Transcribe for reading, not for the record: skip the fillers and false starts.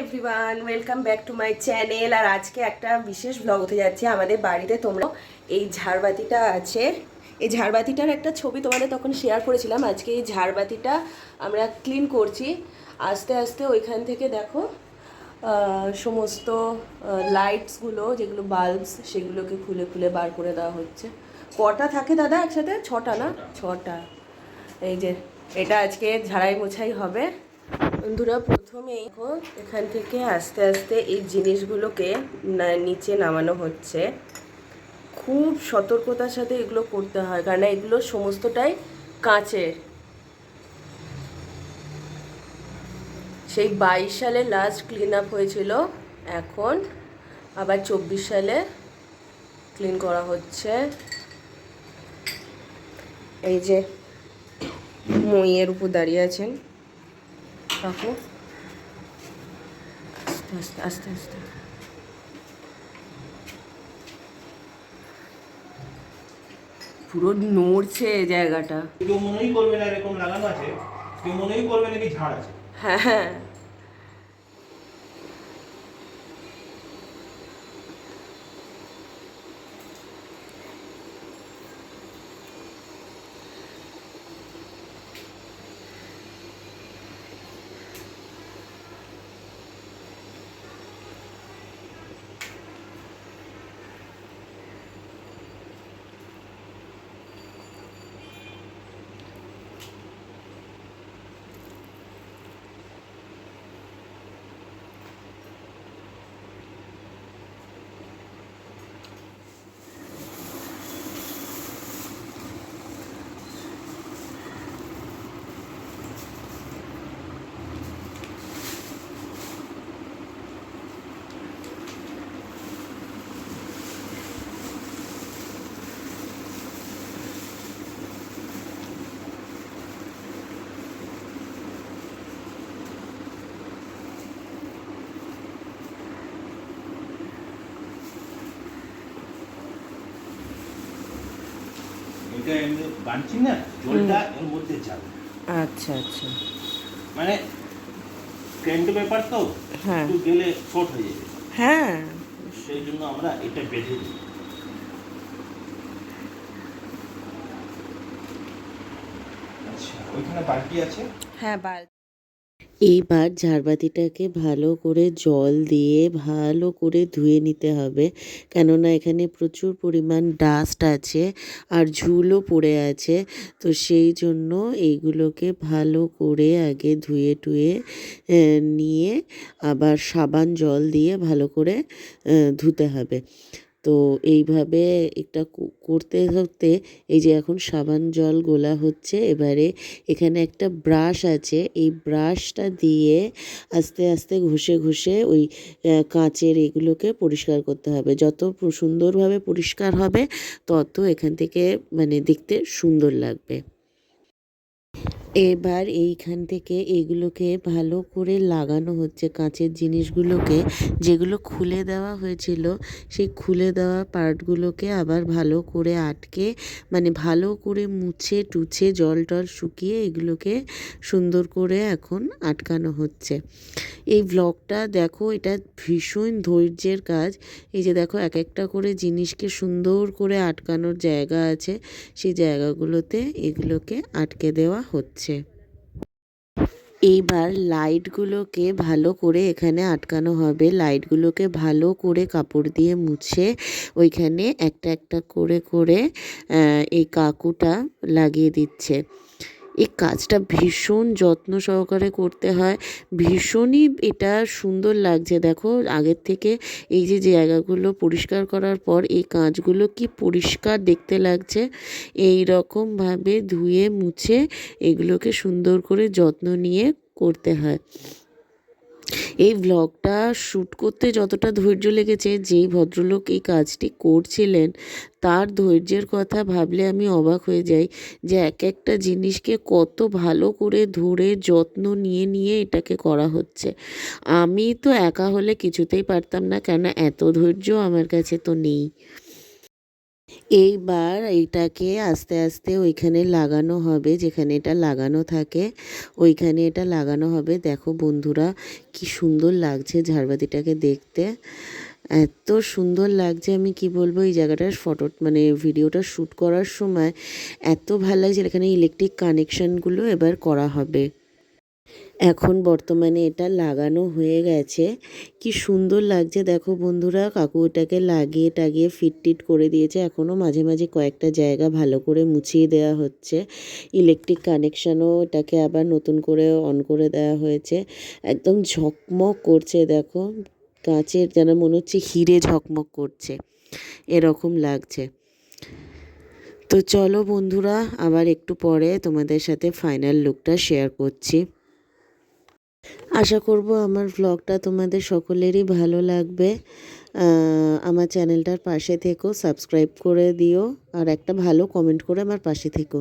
Everyone, welcome back to my channel. আর আজকে একটা বিশেষ ব্লগ হতে যাচ্ছে আমাদের বাড়িতে। তোমরা এই ঝাড়বাতিটা আছে, এই ঝাড়বাতিটার একটা ছবি তোমাদের তখন শেয়ার করেছিলাম। আজকে এই ঝাড়বাতিটা আমরা ক্লিন করছি আস্তে আস্তে। ওইখান থেকে দেখো সমস্ত লাইটসগুলো, যেগুলো বাল্বস, সেগুলোকে খুলে খুলে বার করে দেওয়া হচ্ছে। কটা থাকে দাদা একসাথে? ছটা না? ছটা। এই যে এটা আজকে ঝাড়াই মোছাই হবে। বন্ধুরা, প্রথমেই এখান থেকে আস্তে আস্তে এই জিনিসগুলোকে নিচে নামানো হচ্ছে। খুব সতর্কতার সাথে এগুলো করতে হয়, কারণ এগুলো সমস্তটাই কাঁচের। সেই 22 সালে লাস্ট ক্লিন আপ হয়েছিল, এখন আবার 24 সালে ক্লিন করা হচ্ছে। এই যে মইয়ের উপর দাঁড়িয়ে আছেন কাকু, আস্তে আস্তে আস্তে। পুরো নড়ছে জায়গাটা। কেউ মনেই করবে না এরকম লাগানো আছে, কেউ মনেই করবে না কি ঝাড় আছে। হ্যাঁ হ্যাঁ, এটা এমনি বানছি না, জলটা এর মধ্যে যাবে। আচ্ছা আচ্ছা, মানে ক্যান্ট পেপার তো, হ্যাঁ একটু গেলে শর্ট হয়ে যাবে। হ্যাঁ, সেই জন্য আমরা এটা বেঁধে দিই। আচ্ছা, ওইখানে বালতি আছে। হ্যাঁ বাল। এইবার ঝাড়বাতিটাকে ভালো করে জল দিয়ে ভালো করে ধুয়ে নিতে হবে, কেননা এখানে প্রচুর পরিমাণ ডাস্ট আছে আর ঝুলও পড়ে আছে। তো সেই জন্য এইগুলোকে ভালো করে আগে ধুয়ে টুয়ে নিয়ে আবার সাবান জল দিয়ে ভালো করে ধুতে হবে। তো এইভাবে এটা করতে করতে এই যে এখন সাবান জল গোলা হচ্ছে। এবারে এখানে একটা ব্রাশ আছে, এই ব্রাশটা দিয়ে আস্তে আস্তে ঘষে ঘষে ওই কাঁচের এগুলোকে পরিষ্কার করতে হবে। যত সুন্দরভাবে পরিষ্কার হবে তত এখান থেকে মানে দেখতে সুন্দর লাগবে। এবার এইখান থেকে এগুলোকে ভালো করে লাগানো হচ্ছে, কাঁচের জিনিসগুলোকে যেগুলো খুলে দেওয়া হয়েছিল সেই খুলে দেওয়া পার্টগুলোকে আবার ভালো করে আটকে, মানে ভালো করে মুছে টুছে জল টল শুকিয়ে এগুলোকে সুন্দর করে এখন আটকানো হচ্ছে। এই ব্লগটা দেখো, এটা ভীষণ ধৈর্যের কাজ। এই যে দেখো, এক একটা করে জিনিসকে সুন্দর করে আটকানোর জায়গা আছে, সেই জায়গাগুলোতে এগুলোকে আটকে দেওয়া হচ্ছে। এইবার লাইটগুলোকে ভালো করে এখানে আটকানো হবে। লাইটগুলোকে ভালো করে কাপড় দিয়ে মুছে ওইখানে একটা একটা করে করে এই কাকুটা লাগিয়ে দিচ্ছে। এই কাজটা ভীষণ যত্ন সহকারে করতে হয়, ভীষণই এটা সুন্দর লাগছে। দেখো, আগের থেকে এই যে জায়গাগুলো পরিষ্কার করার পর এই কাঁচগুলো কি পরিষ্কার দেখতে লাগছে। এই রকমভাবে ধুয়ে মুছে এগুলোকে সুন্দর করে যত্ন নিয়ে করতে হয়। এই ব্লগটা শ্যুট করতে যতটা ধৈর্য লেগেছে, যেই ভদ্রলোক এই কাজটি করছিলেন তার ধৈর্যের কথা ভাবলে আমি অবাক হয়ে যাই, যে এক একটা জিনিসকে কত ভালো করে ধরে যত্ন নিয়ে নিয়ে এটাকে করা হচ্ছে। আমি তো একা হলে কিছুতেই পারতাম না, কেন এত ধৈর্য আমার কাছে তো নেই। এইবার এইটাকে আস্তে আস্তে ওইখানে লাগানো হবে, যেখানে এটা লাগানো থাকে ওইখানে এটা লাগানো হবে। দেখো বন্ধুরা কি সুন্দর লাগছে ঝাড়বাতিটাকে দেখতে, এত সুন্দর লাগছে আমি কি বলবো। এই জায়গাটার ফটো মানে ভিডিওটা শ্যুট করার সময় এত ভালো লাগছে। এখানে ইলেকট্রিক কানেকশানগুলো এবার করা হবে। এখন বর্তমানে এটা লাগানো হয়ে গেছে, কি সুন্দর লাগছে দেখো বন্ধুরা। কাকু এটাকে লাগিয়ে টাগিয়ে ফিট টিট করে দিয়েছে, এখনও মাঝে মাঝে কয়েকটা জায়গা ভালো করে মুছিয়ে দেওয়া হচ্ছে। ইলেকট্রিক কানেকশানও এটাকে আবার নতুন করে অন করে দেওয়া হয়েছে। একদম ঝকমক করছে দেখো, কাঁচের যেন মনে হচ্ছে হিরে ঝকমক করছে, এরকম লাগছে। তো চলো বন্ধুরা, আবার একটু পরে তোমাদের সাথে ফাইনাল লুকটা শেয়ার করছি। আশা করব আমার ভ্লগটা তোমাদের সকলেরই ভালো লাগবে। আমার চ্যানেলটার পাশে থেকো, সাবস্ক্রাইব করে দিও আর একটা ভালো কমেন্ট করে আমার পাশে থেকো।